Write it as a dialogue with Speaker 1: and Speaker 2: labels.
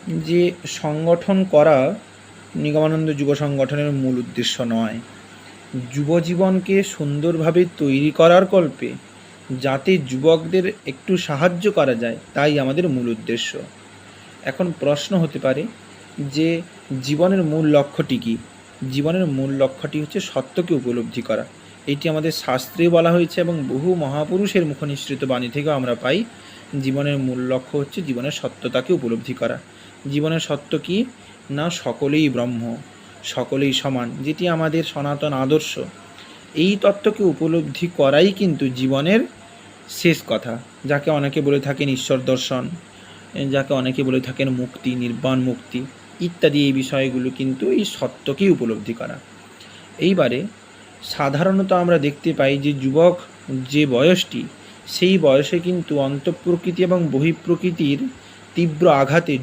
Speaker 1: যে সংগঠন করা নিগমানন্দ যুব সংগঠনের মূল উদ্দেশ্য নয়। যুবজীবনকে সুন্দরভাবে তৈরি করার কল্পে যাতে যুবকদের একটু সাহায্য করা যায়, তাই আমাদের মূল উদ্দেশ্য। এখন প্রশ্ন হতে পারে যে জীবনের মূল লক্ষ্যটি কী? জীবনের মূল লক্ষ্যটি হচ্ছে সত্যকে উপলব্ধি করা। এটি আমাদের শাস্ত্রে বলা হয়েছে এবং বহু মহাপুরুষের মুখনিসৃত বাণী থেকেও আমরা পাই। জীবনের মূল লক্ষ্য হচ্ছে জীবনের সত্যতাকে উপলব্ধি করা। জীবনের সত্য কী? না সকলেই ব্রহ্ম, সকলেই সমান, যেটি আমাদের সনাতন আদর্শ। এই তত্ত্বকে উপলব্ধি করাই কিন্তু জীবনের শেষ কথা, যাকে অনেকে বলে থাকেন ঈশ্বর দর্শন, যাকে অনেকে বলে থাকেন মুক্তি, নির্বাণ মুক্তি ইত্যাদি। এই বিষয়গুলো কিন্তু এই সত্যকেই উপলব্ধি করা। এইবারে সাধারণত আমরা দেখতে পাই যে যুবক যে বয়সটি, সেই বয়সে কিন্তু অন্তঃপ্রকৃতি এবং বহিঃপ্রকৃতির তীব্র আঘাতে